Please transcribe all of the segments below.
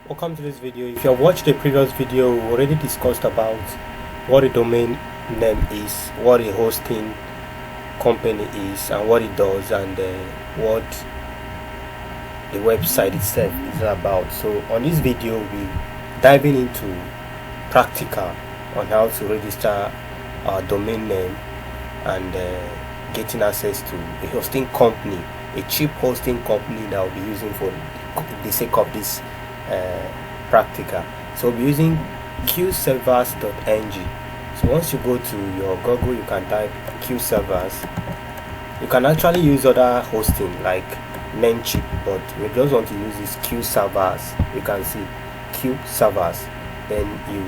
Welcome to this video. If you have watched the previous video, we already discussed about what a domain name is, what a hosting company is, and what it does, and what the website itself is about. So on this video, we'll be diving into practical on how to register our domain name and getting access to a hosting company, a cheap hosting company that we'll be using for the sake of this practical. So we'll be using qservers.ng. So once you go to your Google, you can type qservers. You can actually use other hosting like Namecheap, but we just want to use this qservers. You can see qservers, then you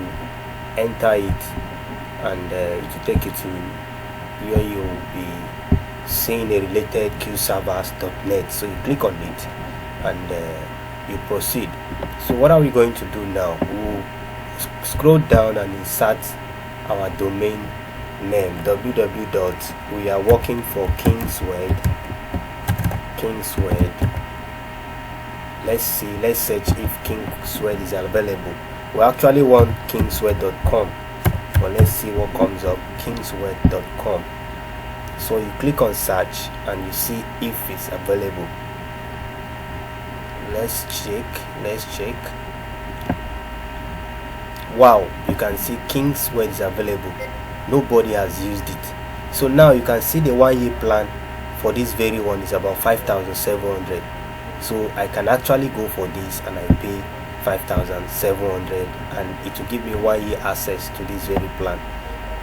enter it and it will take you to where you will be seeing a related qservers.net. So you click on it and you proceed. So what are we going to do now? We'll scroll down and insert our domain name, www. We are working for Kingsword. Let's search if Kingsword is available. We actually want kingsword.com, but let's see what comes up. Kingsword.com. So you click on search and you see if it's available. Let's check. Wow, you can see Kingsword is available. Nobody has used it. So now you can see the 1 year plan for this very one is about 5,700. So I can actually go for this and I pay 5,700 and it will give me 1 year access to this very plan.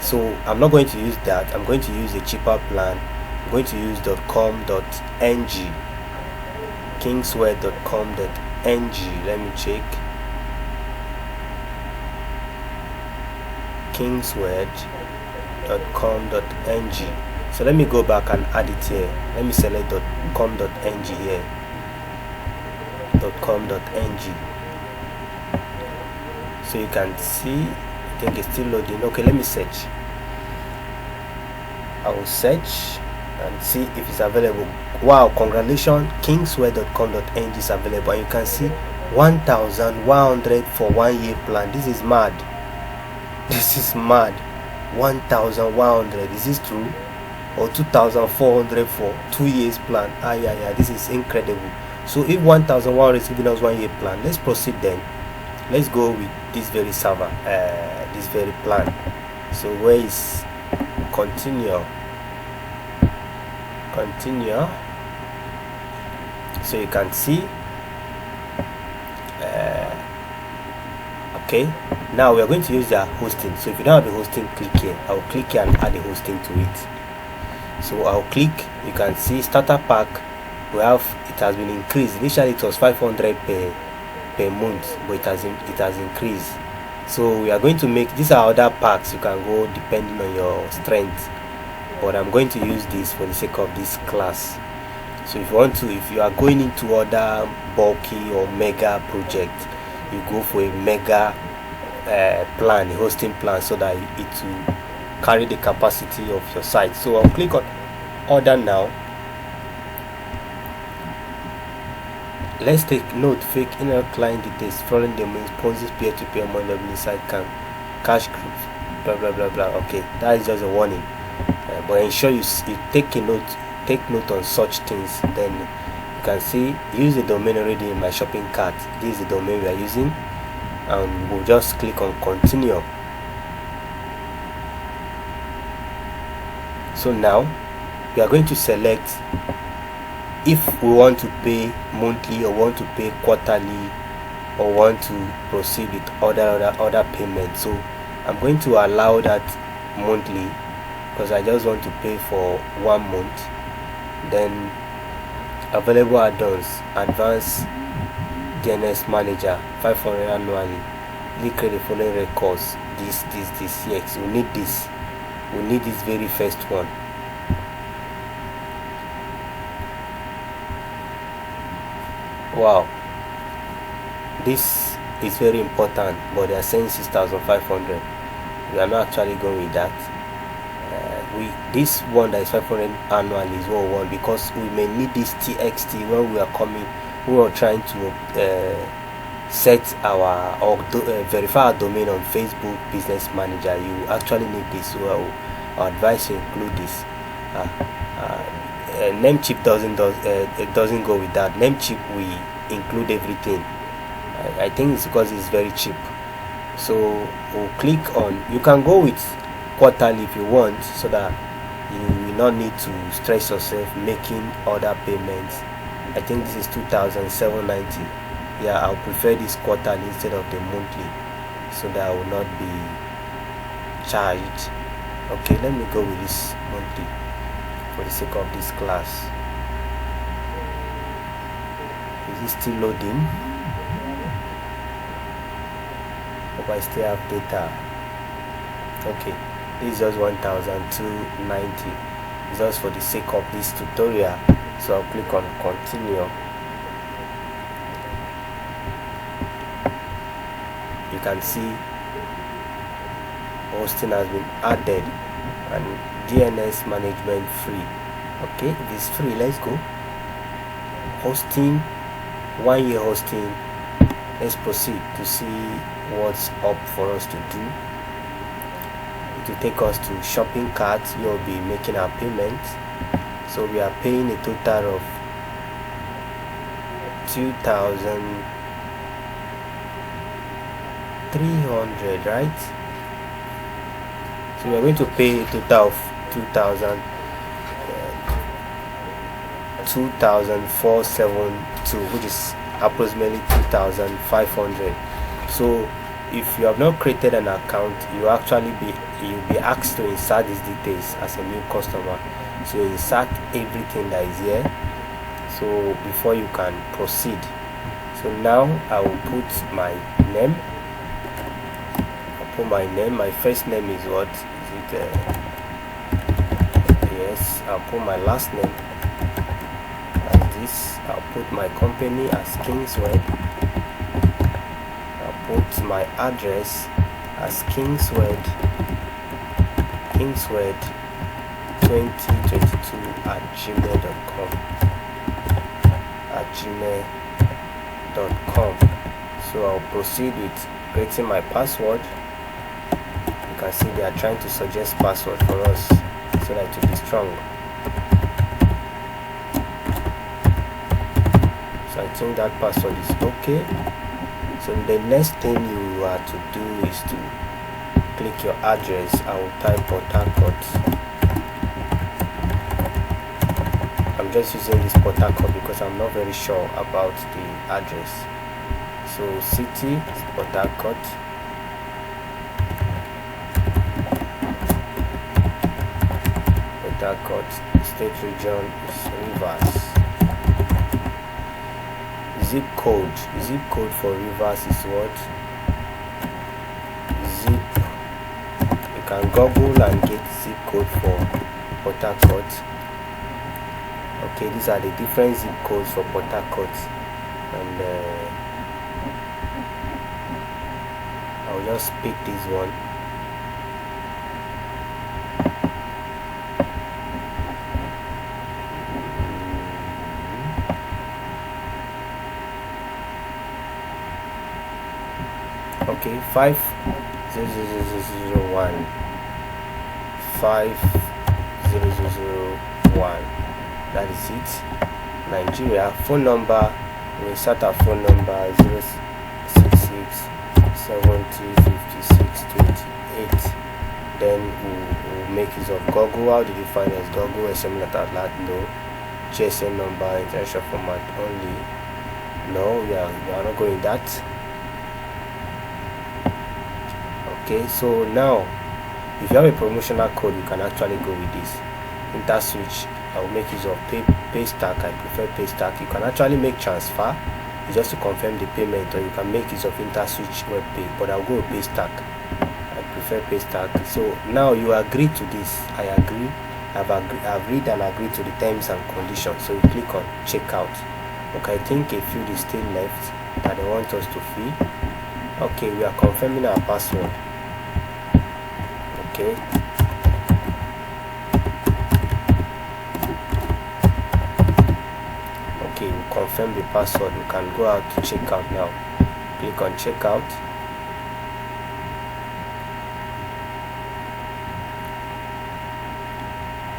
So I'm not going to use that. I'm going to use a cheaper plan. I'm going to use .com.ng, kingsword.com.ng. let me check. kingsword.com.ng. so let me go back and add it here. Let me select .com.ng here. .com.ng. so you can see, I think it's still loading. Okay, let me search. I will search and see if it's available. Wow, congratulations, kingsword.com.ng is available, and you can see 1,100 for 1 year plan. This is mad. 1,100, is this true? Or 2,400 for 2 years plan? Yeah, this is incredible. So if 1,100 is giving us 1 year plan, let's proceed then. Let's go with this very server, this very plan. So where is continue? So you can see okay, now we are going to use their hosting. So if you don't have a hosting, click here. I will click here and add a hosting to it. So I'll click. You can see starter pack. We have, it has been increased. Initially it was 500 per month, but it has increased. So we are going to make, these are other packs you can go depending on your strength, but I'm going to use this for the sake of this class. So if you are going into other bulky or mega project, you go for a mega plan, a hosting plan, so that it will carry the capacity of your site. So I'll click on order now. Let's take note: fake email client details, foreign domains, poses peer-to-peer money inside cash groups, blah blah blah blah. Okay, that is just a warning, but ensure you take note on such things. Then you can see use the domain already in my shopping cart. This is the domain we are using, and we'll just click on continue. So now we are going to select if we want to pay monthly or want to pay quarterly or want to proceed with other payments. So I'm going to allow that monthly because I just want to pay for 1 month. Then available add-ons, advanced DNS manager, 500 annually. Create the following records. This. Yes, we need this. We need this very first one. Wow, this is very important, but they are saying 6,500. We are not actually going with that. This one that is 500 annually is what we want, because we may need this TXT when we are trying to set our or verify our domain on Facebook Business Manager, you actually need this. So I advise you include this. Namecheap it doesn't go with that. Namecheap we include everything. I think it's because it's very cheap. So we'll click on, you can go with quarterly if you want, so that you will not need to stress yourself making other payments. I think this is 2,790. Yeah, I'll prefer this quarterly instead of the monthly, so that I will not be charged. Okay, let me go with this monthly for the sake of this class. Is it still loading? Hope I still have data. Okay, this is just 1,290. It's just for the sake of this tutorial, so I'll click on continue. You can see hosting has been added and DNS management free. Okay, if it's free, let's go. Hosting, 1 year hosting. Let's proceed to see what's up for us to do. It will take us to shopping cart. We will be making our payments. So we are paying a total of 2,300, right? So we are going to pay a total of 2,472, which is approximately 2,500. So if you have not created an account, you'll be asked to insert these details as a new customer. So you insert everything that is here, so before you can proceed. So now I will put my name. I'll put my name. My first name is what? Is it yes, I'll put my last name as this. I'll put my company as Kingsword. I'll put my address as Kingsword 2022 at gmail.com. So I'll proceed with creating my password. You can see they are trying to suggest password for us so that it will be strong. So I think that password is okay. So the next thing you are to do is to click your address. I will type Port Harcourt. I'm just using this Port Harcourt because I'm not very sure about the address. So city is Port Harcourt. Port Harcourt. State region is Rivers. Zip code for Rivers is what? Zip. You can Google and get zip code for Port Harcourt. Okay, these are the different zip codes for Port Harcourt, and I'll just pick this one. Okay, 50001 50001. That is it. Nigeria. Phone number, we insert our phone number 066 70 56 28. Then we'll make use of Google. How did you find us? Google SM.at no. GSM number, international format only. No, we are not going that. Okay, so now if you have a promotional code, you can actually go with this. InterSwitch, I will make use of Paystack. I prefer Paystack. You can actually make transfer, it's just to confirm the payment, or you can make use of InterSwitch WebPay, but I'll go with Paystack. I prefer Paystack. So now you agree to this. I agree. I've read and agreed to the terms and conditions. So you click on checkout. Okay, I think a few is still left that they want us to fill. Okay, we are confirming our password. Okay. Okay, we confirm the password. We can go out to check out now. click on checkout.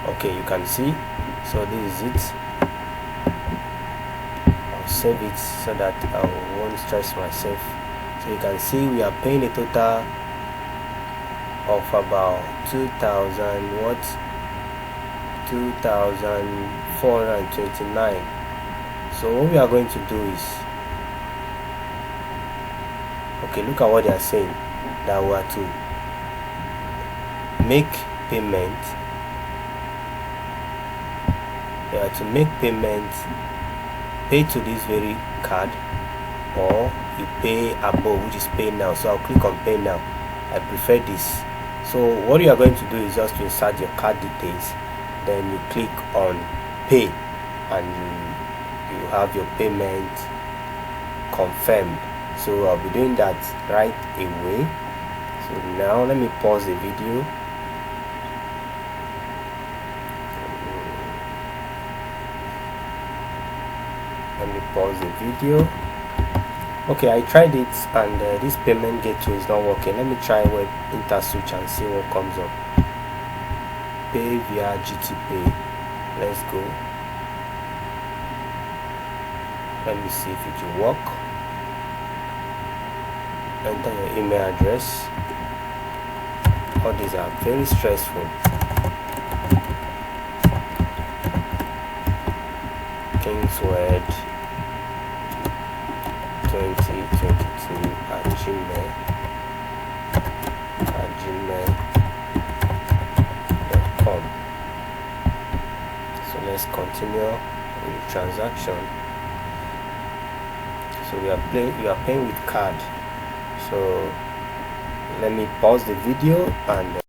Okay, you can see, so this is it. I'll save it so that I won't stress myself. So you can see we are paying a total of about 2,429. So what we are going to do is, okay, look at what they are saying, that we are to make payment. We are to make payment, pay to this very card, or you pay above, which is pay now. So I'll click on pay now. I prefer this. So what you are going to do is just to insert your card details, then you click on pay, and you have your payment confirmed. So I'll be doing that right away. So now let me pause the video. Let me pause the video. Okay, I tried it and this payment gateway is not working. Let me try web interswitch and see what comes up. Pay via GT Pay. Let's go. Let me see if it will work. Enter your email address. All these are very stressful. Kingsword 2022 at gmail.com. So let's continue with the transaction. So we are paying with card. So let me pause the video and